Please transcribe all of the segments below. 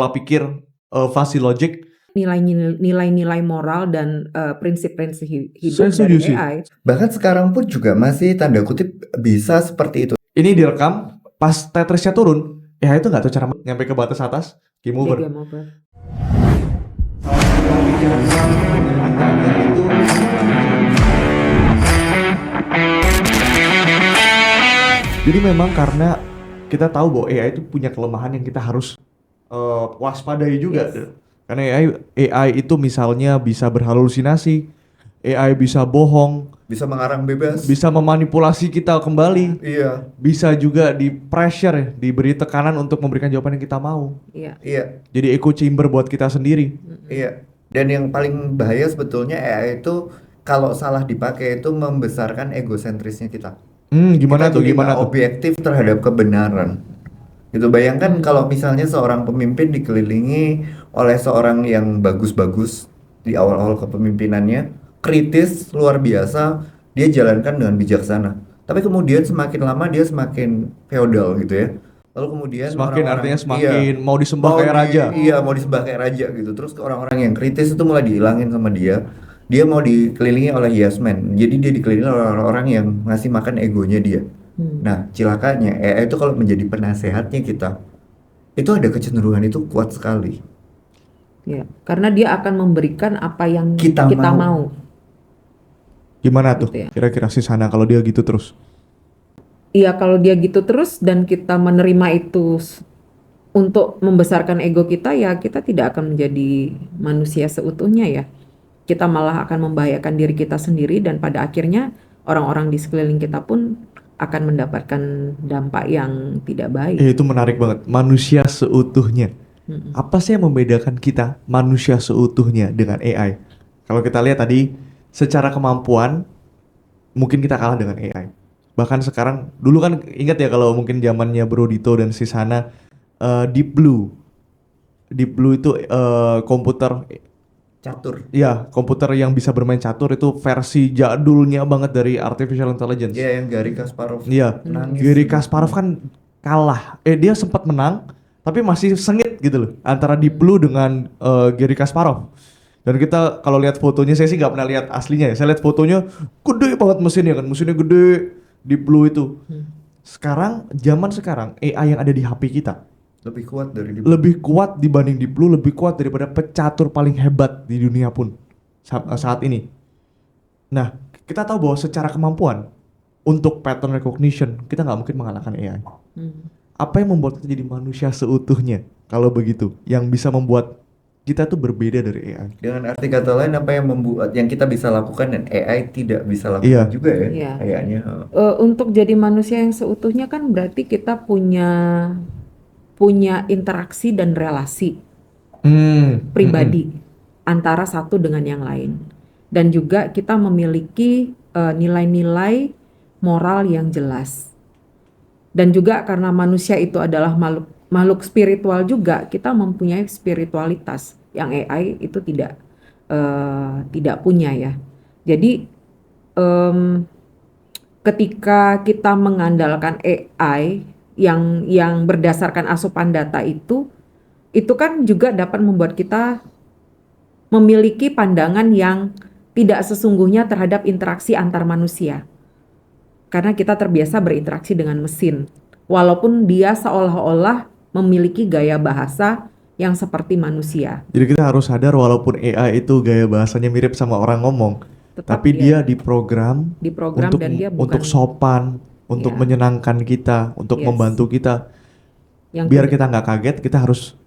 pola pikir, fuzzy logic. Nilai-nilai moral dan prinsip-prinsip Saya hidup setuju dari sih. AI. Bahkan sekarang pun juga masih tanda kutip bisa seperti itu. Ini direkam pas Tetrisnya turun, ya itu nggak tahu cara nyampe ke batas atas, game Dia over. game over. Jadi memang karena kita tahu bahwa AI itu punya kelemahan yang kita harus waspadai juga. Yes. Karena AI itu misalnya bisa berhalusinasi, AI bisa bohong, Bisa mengarang bebas. bisa memanipulasi kita kembali, Iya, bisa juga di pressure, diberi tekanan untuk memberikan jawaban yang kita mau. Iya. iya, Jadi echo chamber buat kita sendiri. iya. Dan yang paling bahaya sebetulnya AI itu kalau salah dipakai itu membesarkan egosentrisnya kita. Gimana Kita tuh? jadi Gimana nggak tuh? objektif terhadap kebenaran. Gitu, bayangkan kalau misalnya seorang pemimpin dikelilingi oleh seorang yang bagus-bagus di awal-awal kepemimpinannya, kritis luar biasa, dia jalankan dengan bijaksana. Tapi kemudian semakin lama dia semakin feodal gitu ya. Lalu kemudian Semakin artinya iya, semakin mau disembah kayak raja. Iya, mau disembah kayak raja gitu. Terus orang-orang yang kritis itu mulai dihilangin sama dia. Dia mau dikelilingi oleh yes man. Jadi dia dikelilingi oleh orang-orang yang ngasih makan egonya dia. Nah, cilakanya AI itu kalau menjadi penasehatnya kita, itu ada kecenderungan itu kuat sekali. Ya, karena dia akan memberikan apa yang Kita mau. Gimana tuh? Gitu ya. Kira-kira sih sana kalau dia gitu terus. Iya, kalau dia gitu terus dan kita menerima itu untuk membesarkan ego kita, ya kita tidak akan menjadi manusia seutuhnya ya. Kita malah akan membahayakan diri kita sendiri dan pada akhirnya orang-orang di sekeliling kita pun akan mendapatkan dampak yang tidak baik. Itu menarik banget. Manusia seutuhnya. Apa sih yang membedakan kita manusia seutuhnya dengan AI? Kalau kita lihat tadi, secara kemampuan mungkin kita kalah dengan AI. Bahkan sekarang, dulu kan ingat ya kalau mungkin zamannya Bro Dito dan Sisana, Deep Blue itu komputer, Catur. ya komputer yang bisa bermain catur, itu versi jadulnya banget dari artificial intelligence. Iya, yang Garry Kasparov Iya, nangis. Garry Kasparov kan kalah. Dia sempat menang, tapi masih sengit gitu loh antara Deep Blue dengan Garry Kasparov. Dan kita kalau lihat fotonya, saya sih nggak pernah lihat aslinya ya. Saya lihat fotonya gede banget mesinnya kan, mesinnya gede Deep Blue itu. Sekarang zaman sekarang AI yang ada di HP kita Lebih kuat dari di lebih kuat dibanding Deep Blue, lebih kuat daripada pecatur paling hebat di dunia pun saat ini. Nah, kita tahu bahwa secara kemampuan untuk pattern recognition kita nggak mungkin mengalahkan AI. Apa yang membuat kita jadi manusia seutuhnya kalau begitu, yang bisa membuat kita tuh berbeda dari AI? Dengan arti kata lain, apa yang membuat yang kita bisa lakukan dan AI tidak bisa lakukan Iya. juga ya, Iya. kayaknya. Untuk jadi manusia yang seutuhnya kan berarti kita punya interaksi dan relasi pribadi antara satu dengan yang lain, dan juga kita memiliki nilai-nilai moral yang jelas. Dan juga karena manusia itu adalah makhluk spiritual juga, kita mempunyai spiritualitas yang AI itu tidak punya ya. Jadi ketika kita mengandalkan AI yang berdasarkan asupan data itu kan juga dapat membuat kita memiliki pandangan yang tidak sesungguhnya terhadap interaksi antar manusia. Karena kita terbiasa berinteraksi dengan mesin, walaupun dia seolah-olah memiliki gaya bahasa yang seperti manusia. Jadi kita harus sadar walaupun AI itu gaya bahasanya mirip sama orang ngomong, tapi dia diprogram dan dia untuk sopan, untuk menyenangkan kita, untuk membantu kita. Biar kita nggak kaget, kita harus,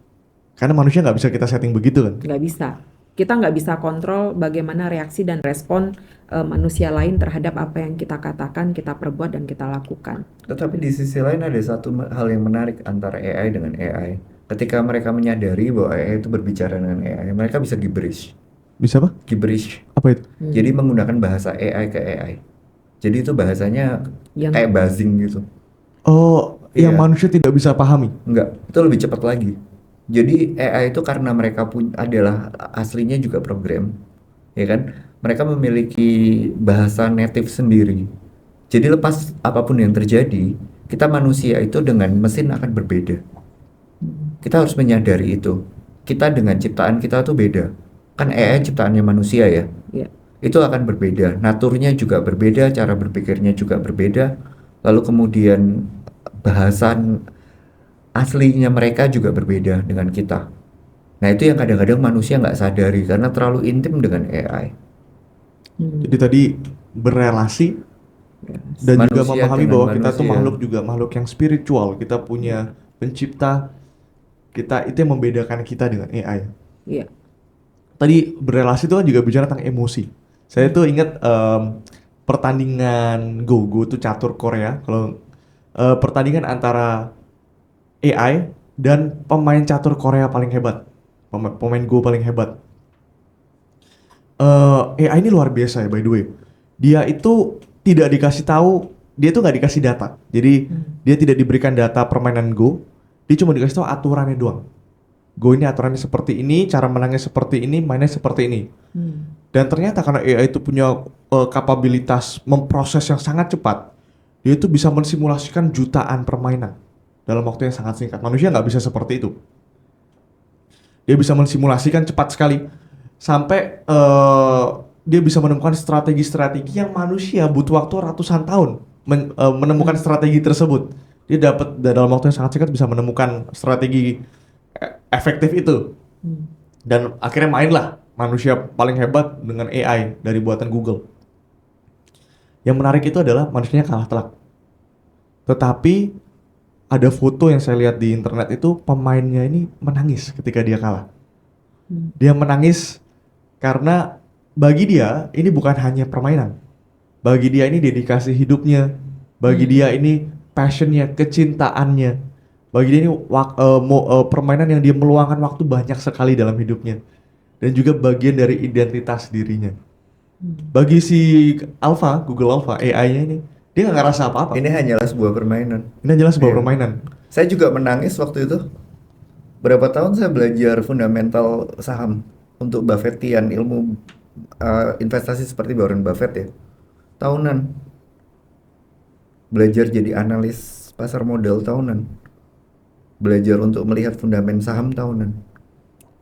karena manusia nggak bisa kita setting begitu kan? Nggak bisa. Kita nggak bisa kontrol bagaimana reaksi dan respon manusia lain terhadap apa yang kita katakan, kita perbuat, dan kita lakukan. Tetapi di sisi lain ada satu hal yang menarik antara AI dengan AI. Ketika mereka menyadari bahwa AI itu berbicara dengan AI, mereka bisa gibberish. Bisa apa? Gibberish. Apa itu? Jadi menggunakan bahasa AI ke AI. Jadi itu bahasanya kayak buzzing gitu. Oh, yang manusia tidak bisa pahami? Enggak, itu lebih cepat lagi. Jadi AI itu karena mereka adalah aslinya juga program, ya kan? Mereka memiliki bahasa native sendiri. Jadi lepas apapun yang terjadi, kita manusia itu dengan mesin akan berbeda. Kita harus menyadari itu. Kita dengan ciptaan kita tuh beda. Kan AI ciptaannya manusia ya. Ya. Itu akan berbeda. Naturnya juga berbeda, cara berpikirnya juga berbeda. Lalu kemudian bahasan aslinya mereka juga berbeda dengan kita. Nah itu yang kadang-kadang manusia nggak sadari karena terlalu intim dengan AI. Jadi tadi berelasi dan juga Manusia memahami dengan bahwa kita tuh manusia. makhluk juga makhluk yang spiritual. Kita punya pencipta, kita itu yang membedakan kita dengan AI. Iya. Tadi berelasi itu kan juga bicara tentang emosi. Saya tuh ingat pertandingan Go tuh catur Korea. Kalau pertandingan antara AI dan pemain catur Korea paling hebat, pemain Go paling hebat. AI ini luar biasa ya, by the way. Dia itu tidak dikasih tahu, dia tuh nggak dikasih data. Jadi dia tidak diberikan data permainan Go. Dia cuma dikasih tahu aturannya doang. Go ini aturannya seperti ini, cara menangnya seperti ini, mainnya seperti ini. Dan ternyata karena AI itu punya kapabilitas memproses yang sangat cepat, dia itu bisa mensimulasikan jutaan permainan dalam waktu yang sangat singkat. Manusia nggak bisa seperti itu. Dia bisa mensimulasikan cepat sekali sampai dia bisa menemukan strategi-strategi yang manusia butuh waktu ratusan tahun menemukan strategi tersebut. Dia dapat dalam waktu yang sangat singkat bisa menemukan strategi efektif itu. Dan akhirnya mainlah manusia paling hebat dengan AI dari buatan Google. Yang menarik itu adalah manusianya kalah telak. Tetapi ada foto yang saya lihat di internet itu pemainnya ini menangis ketika dia kalah. Dia menangis karena bagi dia ini bukan hanya permainan. Bagi dia ini dedikasi hidupnya. Bagi dia ini passionnya, kecintaannya. Bagi dia ini permainan yang dia meluangkan waktu banyak sekali dalam hidupnya. Dan juga bagian dari identitas dirinya. Bagi si Alpha, Google Alpha, AI-nya ini, dia nggak ngerasa apa-apa. Ini hanyalah sebuah permainan. Ini jelas sebuah Iya. permainan. Saya juga menangis waktu itu. Berapa tahun saya belajar fundamental saham untuk Buffettian, ilmu investasi seperti Warren Buffett ya. Tahunan. Belajar jadi analis pasar modal tahunan. Belajar untuk melihat fundament saham tahunan.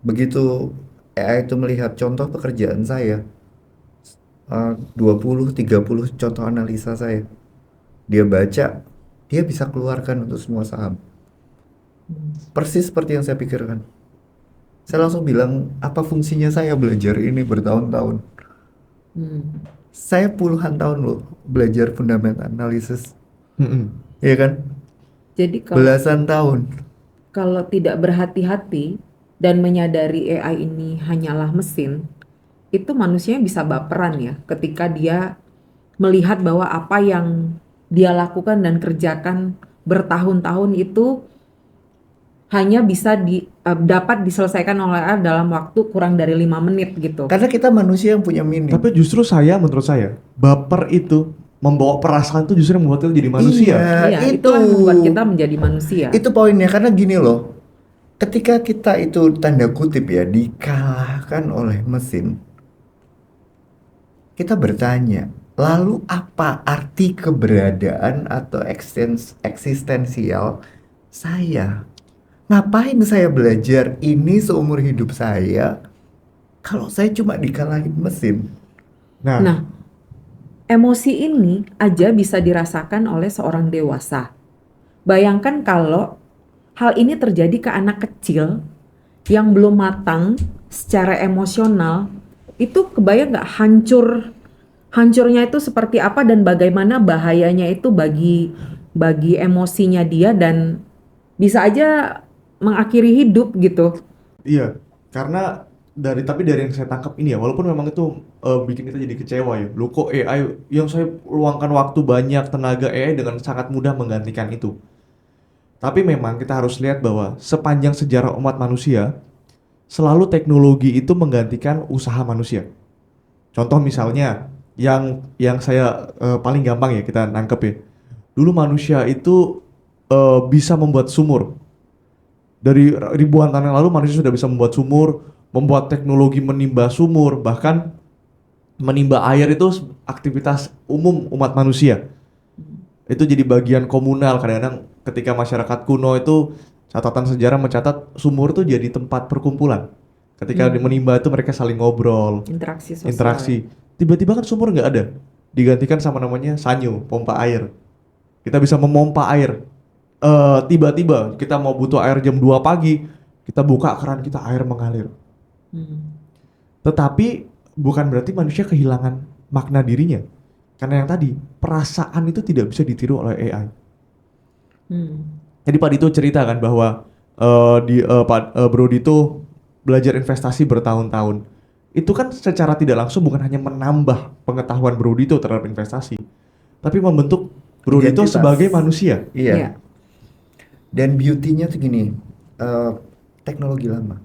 Begitu AI itu melihat contoh pekerjaan saya, 20-30 contoh analisa saya, dia baca, dia bisa keluarkan untuk semua saham. Persis seperti yang saya pikirkan. Saya langsung bilang, apa fungsinya saya belajar ini bertahun-tahun? Saya puluhan tahun loh belajar fundamental analysis, iya kan? Jadi Belasan tahun. kalau tidak berhati-hati dan menyadari AI ini hanyalah mesin, itu manusianya bisa baperan ya ketika dia melihat bahwa apa yang dia lakukan dan kerjakan bertahun-tahun itu hanya bisa dapat diselesaikan oleh AI dalam waktu kurang dari 5 menit gitu. Karena kita manusia yang punya minim. Tapi justru menurut saya, baper itu membawa perasaan itu justru yang membuat kita jadi manusia. Iya, itulah yang membuat kita menjadi manusia. Itu poinnya, karena gini loh. Ketika kita itu tanda kutip ya dikalahkan oleh mesin, kita bertanya, lalu apa arti keberadaan atau eksistensial saya? Ngapain saya belajar ini seumur hidup saya kalau saya cuma dikalahin mesin? Nah, emosi ini aja bisa dirasakan oleh seorang dewasa. Bayangkan kalau hal ini terjadi ke anak kecil yang belum matang secara emosional, itu kebayang nggak hancurnya itu seperti apa dan bagaimana bahayanya itu bagi emosinya dia dan bisa aja mengakhiri hidup gitu. Iya, karena tapi dari yang saya tangkap ini ya, walaupun memang itu bikin kita jadi kecewa ya. Loh kok AI yang saya luangkan waktu banyak, tenaga AI dengan sangat mudah menggantikan itu. Tapi memang kita harus lihat bahwa sepanjang sejarah umat manusia, selalu teknologi itu menggantikan usaha manusia. Contoh misalnya yang saya paling gampang ya kita nangkep ya. Dulu manusia itu bisa membuat sumur. Dari ribuan tahun yang lalu manusia sudah bisa membuat sumur, membuat teknologi menimba sumur, bahkan menimba air itu aktivitas umum umat manusia. Itu jadi bagian komunal. Kadang-kadang ketika masyarakat kuno itu Catatan sejarah mencatat sumur tuh jadi tempat perkumpulan. Ketika menimba itu mereka saling ngobrol, Interaksi sosial. interaksi. Tiba-tiba kan sumur nggak ada, digantikan sama namanya sanyo, pompa air. Kita bisa memompa air. Tiba-tiba kita mau butuh air jam 2 pagi, kita buka keran kita, air mengalir. Tetapi bukan berarti manusia kehilangan makna dirinya. Karena yang tadi, perasaan itu tidak bisa ditiru oleh AI. Jadi Pak Dito cerita kan bahwa Bro Dito belajar investasi bertahun-tahun. Itu kan secara tidak langsung bukan hanya menambah pengetahuan Bro Dito terhadap investasi, tapi membentuk Bro Dito Identitas. sebagai manusia. Iya. Iya. Dan beauty-nya tuh gini, teknologi lama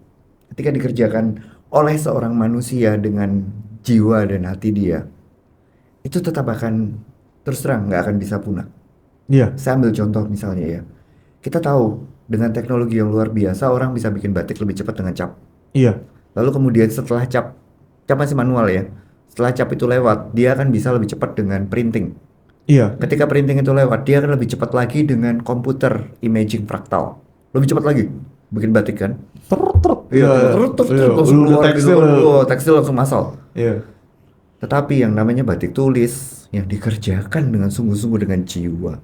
ketika dikerjakan oleh seorang manusia dengan jiwa dan hati dia, itu tetap akan terus terang nggak akan bisa punah. Iya. Saya ambil contoh misalnya ya, kita tahu dengan teknologi yang luar biasa orang bisa bikin batik lebih cepat dengan cap. Iya. Lalu kemudian setelah cap masih manual ya, setelah cap itu lewat, dia akan bisa lebih cepat dengan printing. Iya. Ketika printing itu lewat, dia akan lebih cepat lagi dengan komputer imaging fraktal. Lebih cepat lagi bikin batik kan? Langsung Udah keluar tekstil. tekstil langsung masal. Iya. Tetapi yang namanya batik tulis yang dikerjakan dengan sungguh-sungguh dengan jiwa.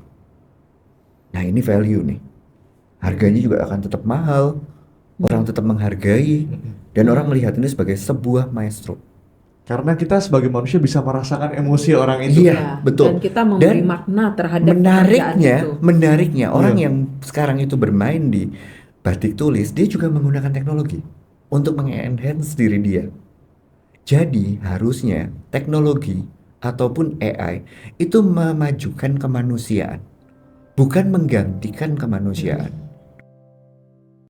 Nah, ini value nih. Harganya juga akan tetap mahal. Orang tetap menghargai dan orang melihat ini sebagai sebuah maestro. Karena kita sebagai manusia bisa merasakan emosi orang itu. Iya, betul. Dan kita memberi Dan makna terhadap pekerjaan itu. menariknya orang Iya. yang sekarang itu bermain di batik tulis, dia juga menggunakan teknologi untuk meng-enhance diri dia. Jadi harusnya teknologi ataupun AI itu memajukan kemanusiaan, bukan menggantikan kemanusiaan.